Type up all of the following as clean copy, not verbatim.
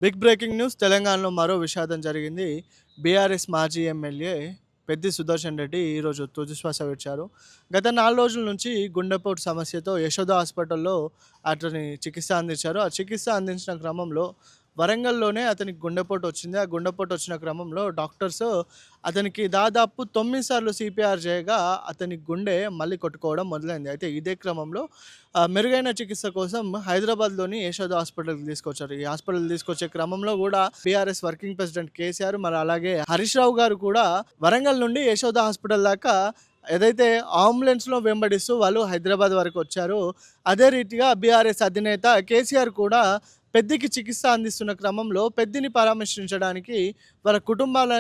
Big breaking news తెలంగాణలో మరో విషాదం జరిగింది. బీఆర్ఎస్ మాజీ ఎమ్మెల్యే పెద్ది సుదర్శన్ రెడ్డి ఈరోజు తుదిశ్వాస విడిచారు. గత 4 రోజుల నుంచి గుండెపోటు సమస్యతో యశోద హాస్పిటల్‌లో అతని చికిత్స అందించారు. ఆ చికిత్స అందించిన క్రమంలో వరంగల్‌లోనే అతనికి గుండెపోటు వచ్చింది. ఆ గుండెపోటు వచ్చిన క్రమంలో డాక్టర్స్ అతనికి దాదాపు 9 సార్లు సీపీఆర్ చేయగా అతని గుండె మళ్ళీ కొట్టుకోవడం మొదలైంది. అయితే ఇదే క్రమంలో మెరుగైన చికిత్స కోసం హైదరాబాద్‌లోని యశోద హాస్పిటల్‌కి తీసుకొచ్చారు. ఈ హాస్పిటల్‌కి తీసుకొచ్చే క్రమంలో గూడా బీఆర్ఎస్ వర్కింగ్ ప్రెసిడెంట్ కేసీఆర్ మరి అలాగే హరీష్ రావు గారు కూడా వరంగల్ నుండి యశోద హాస్పిటల్ దాకా ఏదైతే అంబులెన్స్‌లో వెంబడిస్తూ వాళ్ళు హైదరాబాద్ వరకు వచ్చారో, అదే రీతిగా బీఆర్ఎస్ అధినేత కేసీఆర్ కూడా పెద్దికి చికిత్స అందిస్తున్న క్రమంలో పెద్దిని పరామర్శించడానికి వాళ్ళ కుటుంబాల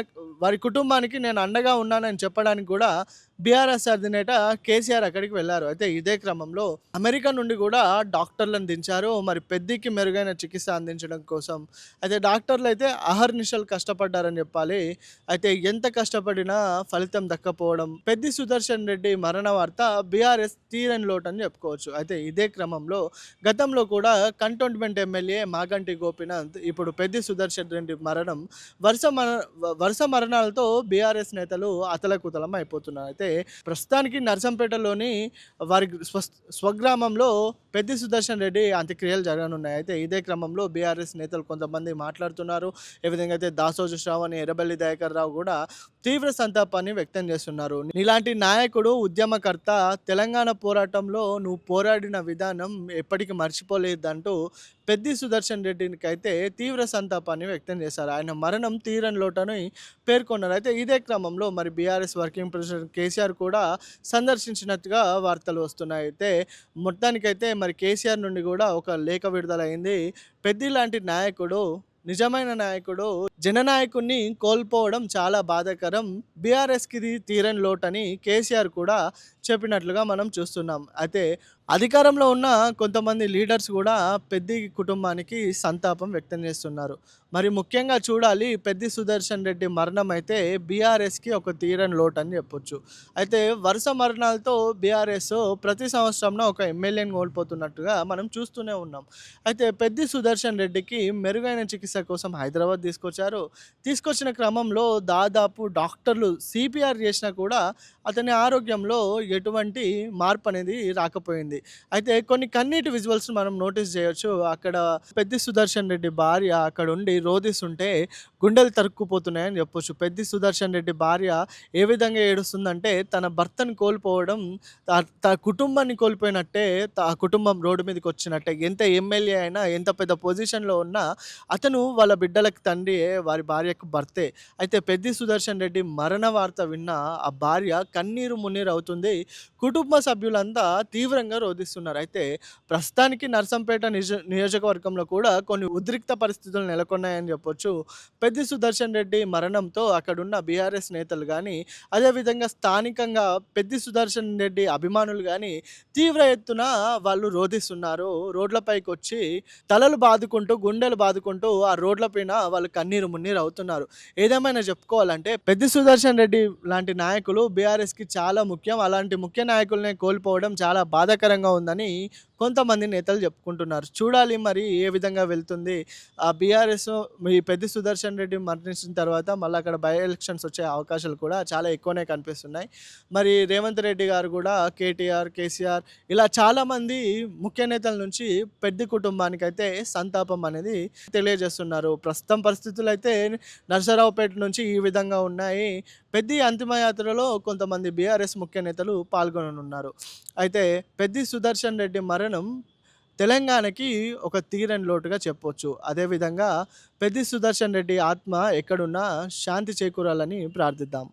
వారి కుటుంబానికి నేను అండగా ఉన్నానని చెప్పడానికి కూడా బీఆర్ఎస్ అధినేత కేసీఆర్ అక్కడికి వెళ్లారు. అయితే ఇదే క్రమంలో అమెరికా నుండి కూడా డాక్టర్లను దించారు. మరి పెద్దికి మెరుగైన చికిత్స అందించడం కోసం. అయితే డాక్టర్లయితే అహర్నిశలు కష్టపడ్డారని చెప్పాలి. అయితే ఎంత కష్టపడినా ఫలితం దక్కపోవడం, పెద్ది సుదర్శన్ రెడ్డి మరణ వార్త బీఆర్ఎస్ తీరని లోటని చెప్పుకోవచ్చు. అయితే ఇదే క్రమంలో గతంలో కూడా కంటోన్మెంట్ ఎమ్మెల్యే మాగంటి గోపీనాథ్ ఇప్పుడు పెద్ది సుదర్శన్ రెడ్డి మరణం వరుస మరణాలతో బీఆర్ఎస్ నేతలు అతలకుతలం అయిపోతున్నారు. అయితే ప్రస్తుతానికి నర్సంపేటలోని వారి స్వగ్రామంలో పెద్ది సుదర్శన్ రెడ్డి అంత్యక్రియలు జరగనున్నాయి. అయితే ఇదే క్రమంలో బీఆర్ఎస్ నేతలు కొంతమంది మాట్లాడుతున్నారు. ఏ విధంగా అయితే దాసోజు శ్రావణి, ఎర్రబెల్లి దయాకర్ రావు కూడా తీవ్ర సంతాపాన్ని వ్యక్తం చేస్తున్నారు. నీలాంటి నాయకుడు, ఉద్యమకర్త తెలంగాణ పోరాటంలో నువ్వు పోరాడిన విధానం ఎప్పటికీ మర్చిపోలేదంటూ పెద్ది సుదర్శన్ రెడ్డికి అయితే తీవ్ర సంతాపాన్ని వ్యక్తం చేశారు. ఆయన మరణం తీరని లోటని పేర్కొన్నారు. అయితే ఇదే క్రమంలో మరి బీఆర్ఎస్ వర్కింగ్ ప్రెసిడెంట్ కేసీఆర్ కూడా సందర్శించినట్టుగా వార్తలు వస్తున్నాయి. అయితే మొత్తానికైతే మరి కేసీఆర్ నుండి కూడా ఒక లేఖ విడుదలైంది. పెద్ది లాంటి నాయకుడు, నిజమైన నాయకుడు, జననాయకుడిని కోల్పోవడం చాలా బాధాకరం. బీఆర్ఎస్‌కి ఇది తీరని లోటని కేసీఆర్ కూడా చెప్పినట్లుగా మనం చూస్తున్నాం. అయితే అధికారంలో ఉన్న కొంతమంది లీడర్స్ కూడా పెద్ది కుటుంబానికి సంతాపం వ్యక్తం చేస్తున్నారు. మరి ముఖ్యంగా చూడాలి, పెద్ది సుదర్శన్ రెడ్డి మరణం అయితే బీఆర్ఎస్‌కి ఒక తీరని లోటని చెప్పొచ్చు. అయితే వరుస మరణాలతో బీఆర్ఎస్ ప్రతి సంవత్సరంలో ఒక ఎమ్మెల్యేని కోల్పోతున్నట్టుగా మనం చూస్తూనే ఉన్నాం. అయితే పెద్ది సుదర్శన్ రెడ్డికి మెరుగైన చికిత్స కోసం హైదరాబాద్ తీసుకొచ్చారు. తీసుకొచ్చిన క్రమంలో దాదాపు డాక్టర్లు సీపీఆర్ చేసినా కూడా అతని ఆరోగ్యంలో ఎటువంటి మార్పు అనేది రాకపోయింది. అయితే కొన్ని కన్నీటి విజువల్స్ మనం నోటీస్ చేయొచ్చు. అక్కడ పెద్ది సుదర్శన్ రెడ్డి భార్య అక్కడ ఉండి రోదిస్తుంటే గుండెలు తరుక్కుపోతున్నాయని చెప్పొచ్చు. పెద్ది సుదర్శన్ రెడ్డి భార్య ఏ విధంగా ఏడుస్తుందంటే తన భర్తను కోల్పోవడం తన కుటుంబాన్ని కోల్పోయినట్టే, ఆ కుటుంబం రోడ్డు మీదకి వచ్చినట్టే. ఎంత ఎమ్మెల్యే అయినా, ఎంత పెద్ద పొజిషన్‌లో ఉన్నా అతను వాళ్ళ బిడ్డలకు తండ్రియే, వారి భార్యకు భర్తే. అయితే పెద్ది సుదర్శన్ రెడ్డి మరణ వార్త విన్న ఆ భార్య కన్నీరు మున్నీరు అవుతుంది. కుటుంబ సభ్యులంతా తీవ్రంగా రోదిస్తున్నారు. అయితే ప్రస్తుతానికి నర్సంపేట నియోజకవర్గంలో కూడా కొన్ని ఉద్రిక్త పరిస్థితులు నెలకొన్నాయని చెప్పొచ్చు. పెద్ది సుదర్శన్ రెడ్డి మరణంతో అక్కడున్న బీఆర్ఎస్ నేతలు గానీ, అదేవిధంగా స్థానికంగా పెద్ది సుదర్శన్ రెడ్డి అభిమానులు గానీ తీవ్ర ఎత్తున వాళ్ళు రోదిస్తున్నారు. రోడ్లపైకొచ్చి తలలు బాదుకుంటూ, గుండెలు బాదుకుంటూ ఆ రోడ్ల పైన వాళ్ళు కన్నీరు మున్నీరు అవుతున్నారు. ఏదేమైనా చెప్పుకోవాలంటే పెద్ది సుదర్శన్ రెడ్డి లాంటి నాయకులు బీఆర్ఎస్‌కి చాలా ముఖ్యం. అలాంటి ముఖ్య నాయకులనే కోల్పోవడం చాలా బాధాకరంగా ఉందని కొంతమంది నేతలు చెప్పుకుంటున్నారు. చూడాలి మరి ఏ విధంగా వెళ్తుంది. బీఆర్ఎస్ ఈ పెద్ది సుదర్శన్ రెడ్డి మరణించిన తర్వాత మళ్ళీ అక్కడ బై ఎలక్షన్స్ వచ్చే అవకాశాలు కూడా చాలా ఎక్కువనే కనిపిస్తున్నాయి. మరి రేవంత్ రెడ్డి గారు కూడా కేటీఆర్, కేసీఆర్ ఇలా చాలామంది ముఖ్య నేతల నుంచి పెద్ది కుటుంబానికైతే సంతాపం అనేది తెలియజేస్తున్నారు. ప్రస్తుతం పరిస్థితులైతే నరసరావుపేట నుంచి ఈ విధంగా ఉన్నాయి. పెద్ది అంతిమయాత్రలో కొంతమంది బీఆర్ఎస్ ముఖ్య నేతలు పాల్గొననున్నారు. అయితే పెద్ది సుదర్శన్ రెడ్డి మరణం తెలంగాణకి ఒక తీరని లోటుగా చెప్పొచ్చు. అదేవిధంగా పెద్ది సుదర్శన్ రెడ్డి ఆత్మ ఎక్కడున్నా శాంతి చేకూరాలని ప్రార్థిద్దాం.